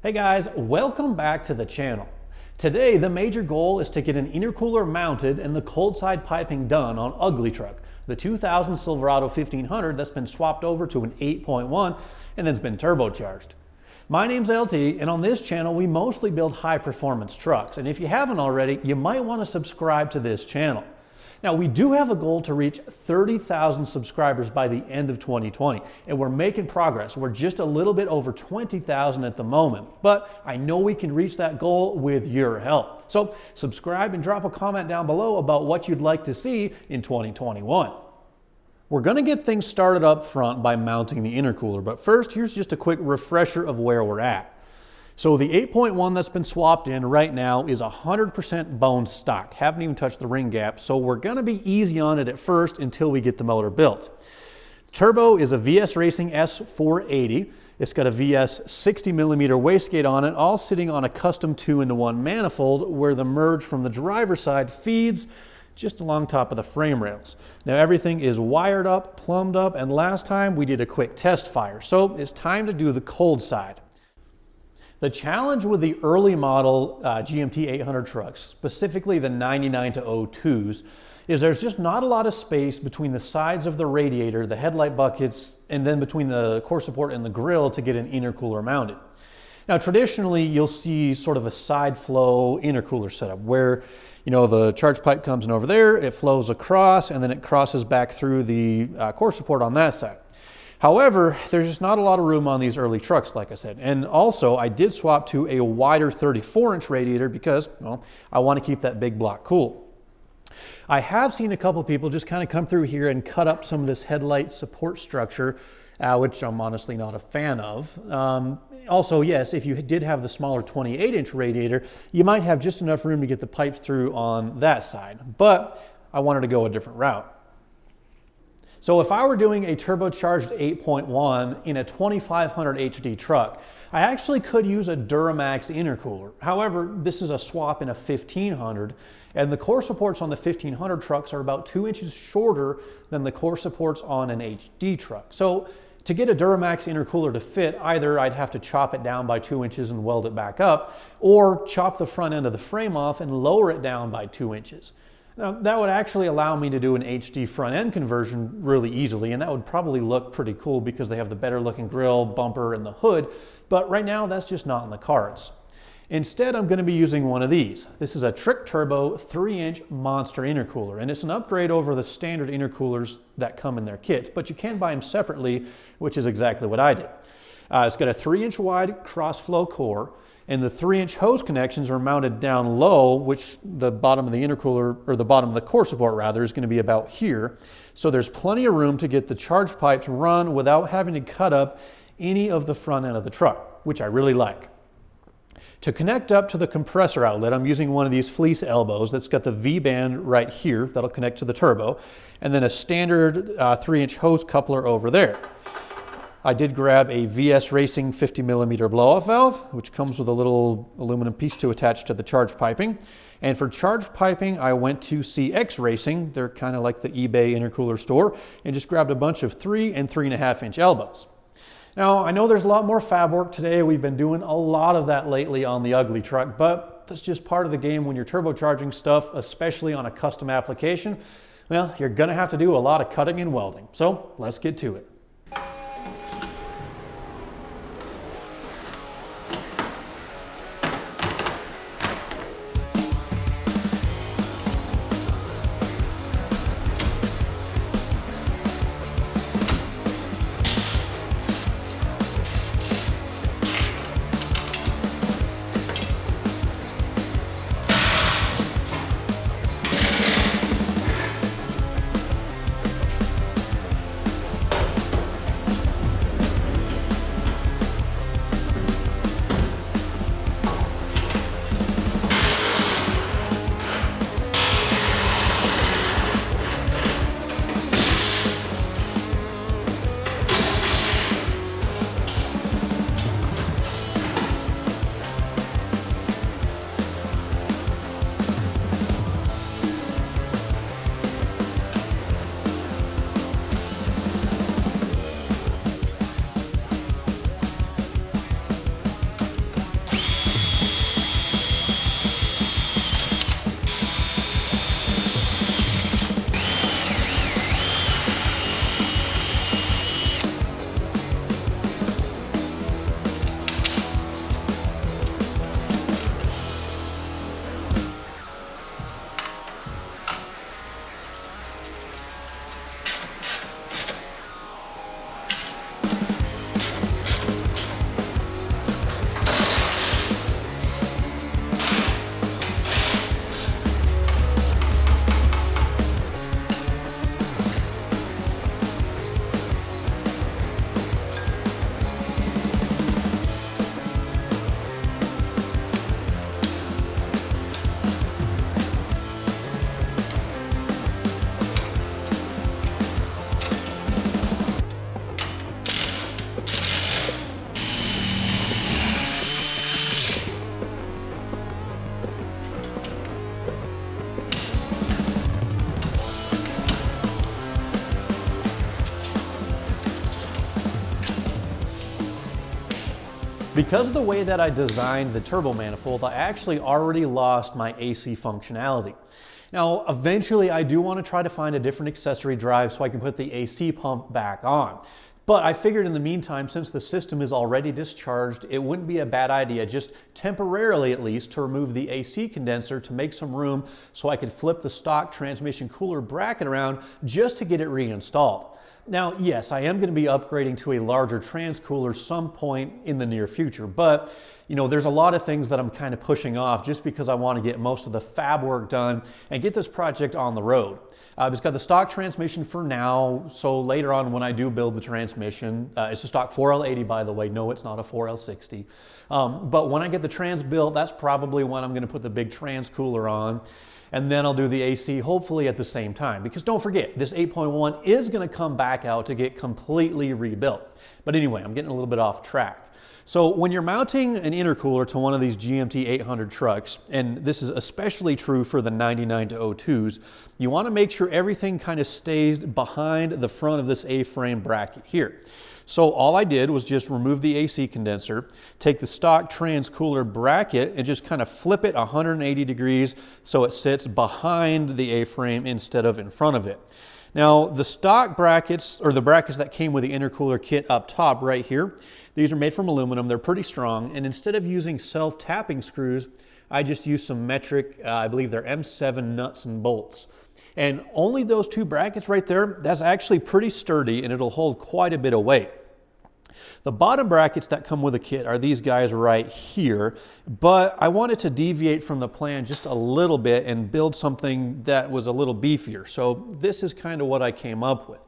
Hey guys, welcome back to the channel. Today, the major goal is to get an intercooler mounted and the cold side piping done on UglyTruck, the 2000 Silverado 1500 that's been swapped over to an 8.1 and then's been turbocharged. My name's LT, and on this channel, we mostly build high performance trucks. And if you haven't already, you might want to subscribe to this channel. Now, we do have a goal to reach 30,000 subscribers by the end of 2020, and we're making progress. We're just a little bit over 20,000 at the moment, but I know we can reach that goal with your help. So subscribe and drop a comment down below about what you'd like to see in 2021. We're going to get things started up front by mounting the intercooler, but first, here's just a quick refresher of where we're at. So the 8.1 that's been swapped in right now is 100% bone stock. Haven't even touched the ring gap, so we're going to be easy on it at first until we get the motor built. Turbo is a VS Racing S480. It's got a VS 60mm wastegate on it, all sitting on a custom 2-in-1 manifold where the merge from the driver's side feeds just along top of the frame rails. Now everything is wired up, plumbed up, and last time we did a quick test fire, so it's time to do the cold side. The challenge with the early model GMT 800 trucks, specifically the 99-02s, is there's just not a lot of space between the sides of the radiator, the headlight buckets, and then between the core support and the grille to get an intercooler mounted. Now, traditionally, you'll see sort of a side flow intercooler setup where, you know, the charge pipe comes in over there, it flows across, and then it crosses back through the core support on that side. However, there's just not a lot of room on these early trucks, like I said. And also, I did swap to a wider 34-inch radiator because, well, I want to keep that big block cool. I have seen a couple people just kind of come through here and cut up some of this headlight support structure, which I'm honestly not a fan of. Also, yes, if you did have the smaller 28-inch radiator, you might have just enough room to get the pipes through on that side. But I wanted to go a different route. So if I were doing a turbocharged 8.1 in a 2500 HD truck, I actually could use a Duramax intercooler. However, this is a swap in a 1500, and the core supports on the 1500 trucks are about 2 inches shorter than the core supports on an HD truck. So to get a Duramax intercooler to fit, either I'd have to chop it down by 2 inches and weld it back up, or chop the front end of the frame off and lower it down by 2 inches. Now, that would actually allow me to do an HD front end conversion really easily, and that would probably look pretty cool because they have the better looking grille, bumper, and the hood, but right now that's just not in the cards. Instead, I'm going to be using one of these. This is a Trick Turbo 3-inch monster intercooler, and it's an upgrade over the standard intercoolers that come in their kits, but you can buy them separately, which is exactly what I did. It's got a 3-inch wide cross-flow core, and the 3-inch hose connections are mounted down low, which the bottom of the intercooler, or the bottom of the core support rather, is going to be about here. So there's plenty of room to get the charge pipes run without having to cut up any of the front end of the truck, which I really like. To connect up to the compressor outlet, I'm using one of these fleece elbows that's got the V-band right here that'll connect to the turbo, and then a standard 3-inch hose coupler over there. I did grab a VS Racing 50mm blow-off valve, which comes with a little aluminum piece to attach to the charge piping. And for charge piping, I went to CX Racing. They're kind of like the eBay intercooler store, and just grabbed a bunch of 3 and 3.5-inch elbows. Now, I know there's a lot more fab work today. We've been doing a lot of that lately on the UglyTruck, but that's just part of the game when you're turbocharging stuff, especially on a custom application. Well, you're gonna have to do a lot of cutting and welding. So let's get to it. Because of the way that I designed the turbo manifold, I actually already lost my AC functionality. Now, eventually I do want to try to find a different accessory drive so I can put the AC pump back on. But I figured in the meantime, since the system is already discharged, it wouldn't be a bad idea, just temporarily at least, to remove the AC condenser to make some room so I could flip the stock transmission cooler bracket around just to get it reinstalled. Now, yes, I am going to be upgrading to a larger trans cooler some point in the near future, but you know, there's a lot of things that I'm kind of pushing off just because I want to get most of the fab work done and get this project on the road. I've just got the stock transmission for now, so later on when I do build the transmission, it's a stock 4L80 by the way, no it's not a 4L60, but when I get the trans built, that's probably when I'm going to put the big trans cooler on. And then I'll do the AC hopefully at the same time, because don't forget, this 8.1 is going to come back out to get completely rebuilt. But anyway, I'm getting a little bit off track. So when you're mounting an intercooler to one of these GMT 800 trucks, and this is especially true for the 99 to 02s, you want to make sure everything kind of stays behind the front of this A-frame bracket here. So all I did was just remove the AC condenser, take the stock trans cooler bracket and just kind of flip it 180 degrees so it sits behind the A-frame instead of in front of it. Now the stock brackets, or the brackets that came with the intercooler kit up top right here, these are made from aluminum, they're pretty strong, and instead of using self-tapping screws, I just used some metric, I believe they're M7 nuts and bolts. And only those two brackets right there, that's actually pretty sturdy and it'll hold quite a bit of weight. The bottom brackets that come with the kit are these guys right here, but I wanted to deviate from the plan just a little bit and build something that was a little beefier. So this is kind of what I came up with.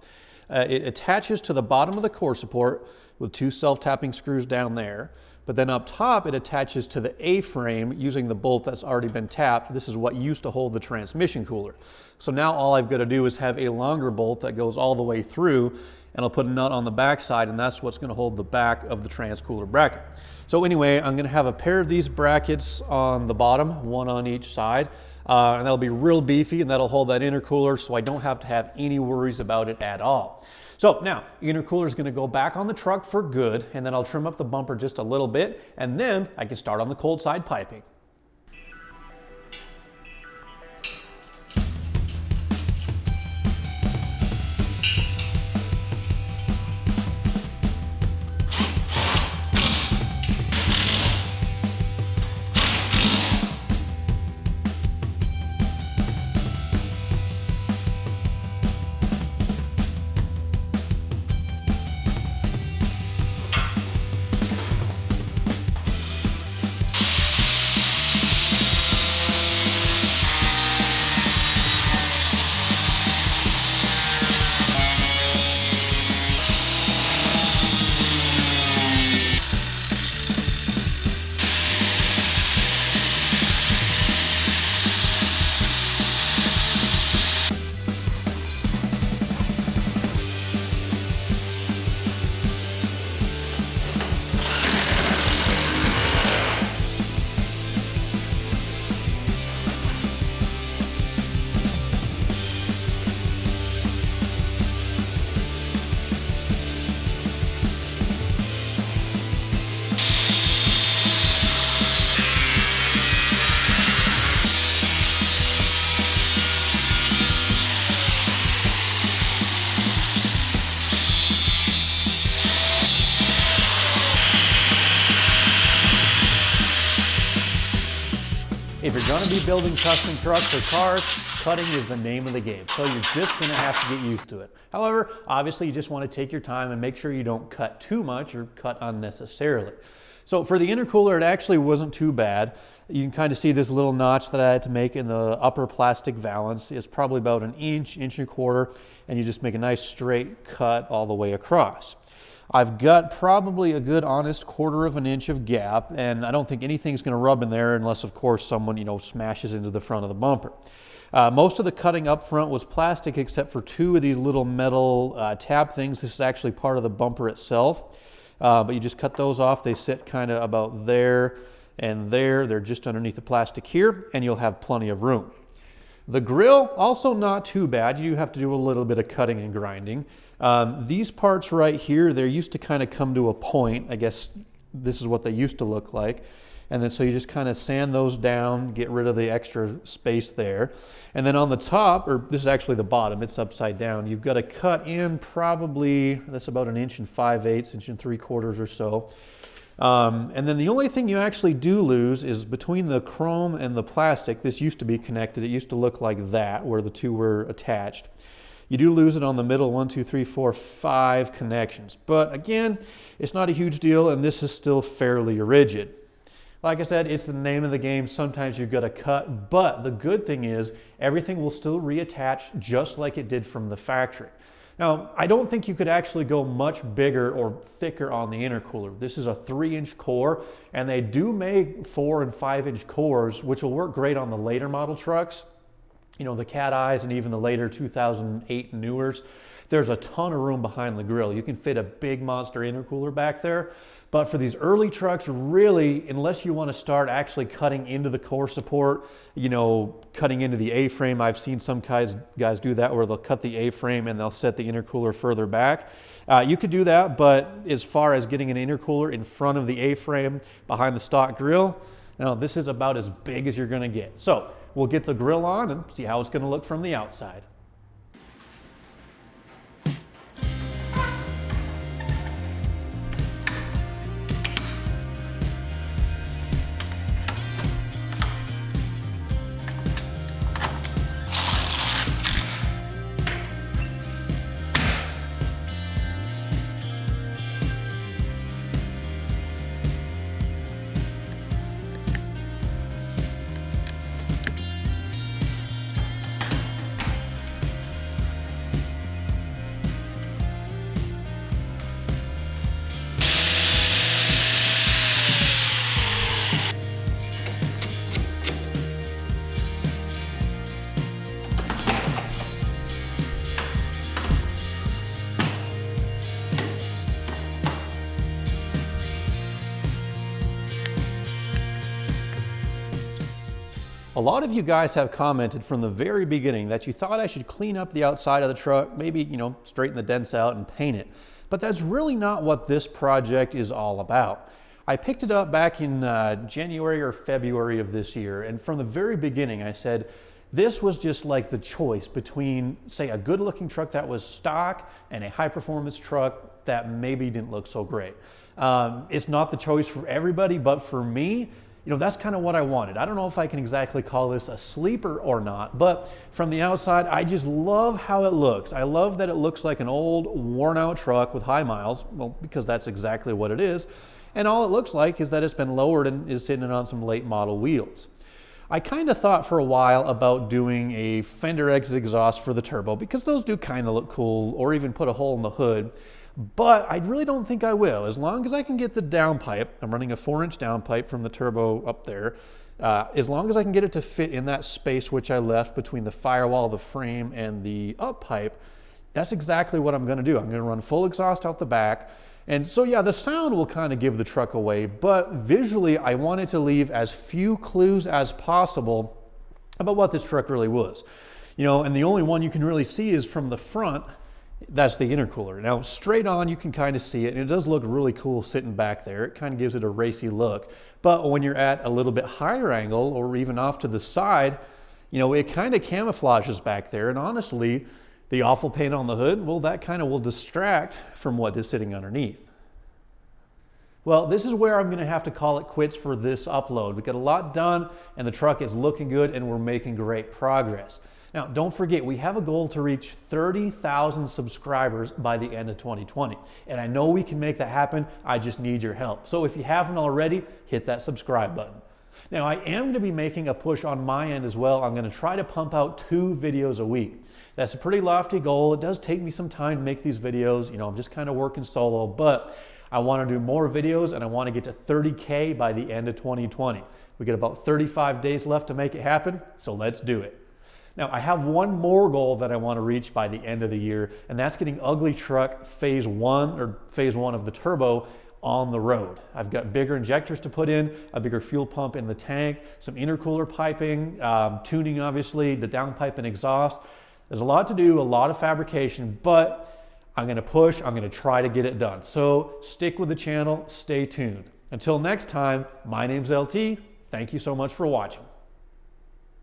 It attaches to the bottom of the core support with two self-tapping screws down there. But then up top, it attaches to the A-frame using the bolt that's already been tapped. This is what used to hold the transmission cooler. So now all I've got to do is have a longer bolt that goes all the way through, and I'll put a nut on the back side, and that's what's going to hold the back of the trans cooler bracket. So anyway, I'm going to have a pair of these brackets on the bottom, one on each side, and that'll be real beefy, and that'll hold that intercooler so I don't have to have any worries about it at all. So now, the intercooler is going to go back on the truck for good, and then I'll trim up the bumper just a little bit, and then I can start on the cold side piping. If you're going to be building custom trucks or cars, cutting is the name of the game. So you're just going to have to get used to it. However, obviously you just want to take your time and make sure you don't cut too much or cut unnecessarily. So for the intercooler, it actually wasn't too bad. You can kind of see this little notch that I had to make in the upper plastic valance. It's probably about an inch, inch and a quarter, and you just make a nice straight cut all the way across. I've got probably a good honest 1/4 of an inch of gap, and I don't think anything's going to rub in there unless of course someone, smashes into the front of the bumper. Most of the cutting up front was plastic except for two of these little metal tab things. This is actually part of the bumper itself, but you just cut those off. They sit kind of about there and there. They're just underneath the plastic here, and you'll have plenty of room. The grill, also not too bad. You do have to do a little bit of cutting and grinding. These parts right here, they used to kind of come to a point, I guess this is what they used to look like. And then so you just kind of sand those down, get rid of the extra space there. And then on the top, or this is actually the bottom, it's upside down, you've got to cut in probably, that's about 1 5/8 inches, 1 3/4 or so. And then the only thing you actually do lose is between the chrome and the plastic. This used to be connected. It used to look like that, where the two were attached. You do lose it on the middle 1, 2, 3, 4, 5 connections. But again, it's not a huge deal, and this is still fairly rigid. Like I said, it's the name of the game. Sometimes you've got to cut, but the good thing is everything will still reattach just like it did from the factory. Now, I don't think you could actually go much bigger or thicker on the intercooler. This is a 3-inch core, and they do make 4 and 5-inch cores, which will work great on the later model trucks. You know, the Cat Eyes and even the later 2008 Newers. There's a ton of room behind the grill. You can fit a big monster intercooler back there. But for these early trucks, really, unless you want to start actually cutting into the core support, you know, cutting into the A-frame, I've seen some guys do that where they'll cut the A-frame and they'll set the intercooler further back. You could do that, but as far as getting an intercooler in front of the A-frame behind the stock grill, now this is about as big as you're going to get. So we'll get the grill on and see how it's going to look from the outside. A lot of you guys have commented from the very beginning that you thought I should clean up the outside of the truck, maybe, you know, straighten the dents out and paint it. But that's really not what this project is all about. I picked it up back in January or February of this year, and from the very beginning I said this was just like the choice between, say, a good-looking truck that was stock and a high-performance truck that maybe didn't look so great. It's not the choice for everybody, but for me, you know, that's kind of what I wanted. I don't know if I can exactly call this a sleeper or not, but from the outside, I just love how it looks. I love that it looks like an old, worn-out truck with high miles, well, because that's exactly what it is. And all it looks like is that it's been lowered and is sitting on some late model wheels. I kind of thought for a while about doing a fender exit exhaust for the turbo, because those do kind of look cool, or even put a hole in the hood. But I really don't think I will. As long as I can get the downpipe, I'm running a 4-inch downpipe from the turbo up there, as long as I can get it to fit in that space which I left between the firewall, the frame, and the up pipe, that's exactly what I'm going to do. I'm going to run full exhaust out the back. And so yeah, the sound will kind of give the truck away, but visually I wanted to leave as few clues as possible about what this truck really was. You know, and the only one you can really see is from the front. That's the intercooler. Now straight on you can kind of see it, and it does look really cool sitting back there. It kind of gives it a racy look. But when you're at a little bit higher angle or even off to the side, you know, it kind of camouflages back there. And honestly, the awful paint on the hood, well, that kind of will distract from what is sitting underneath. Well, this is where I'm going to have to call it quits for this upload. We got a lot done and the truck is looking good and we're making great progress. Now, don't forget, we have a goal to reach 30,000 subscribers by the end of 2020. And I know we can make that happen. I just need your help. So if you haven't already, hit that subscribe button. Now, I am going to be making a push on my end as well. I'm going to try to pump out 2 videos a week. That's a pretty lofty goal. It does take me some time to make these videos. You know, I'm just kind of working solo, but I want to do more videos and I want to get to 30K by the end of 2020. We got about 35 days left to make it happen, so let's do it. Now, I have one more goal that I want to reach by the end of the year, and that's getting UglyTruck Phase 1 or Phase 1 of the turbo on the road. I've got bigger injectors to put in, a bigger fuel pump in the tank, some intercooler piping, tuning obviously, the downpipe and exhaust. There's a lot to do, a lot of fabrication, but I'm going to push, I'm going to try to get it done. So stick with the channel, stay tuned. Until next time, my name's LT. Thank you so much for watching.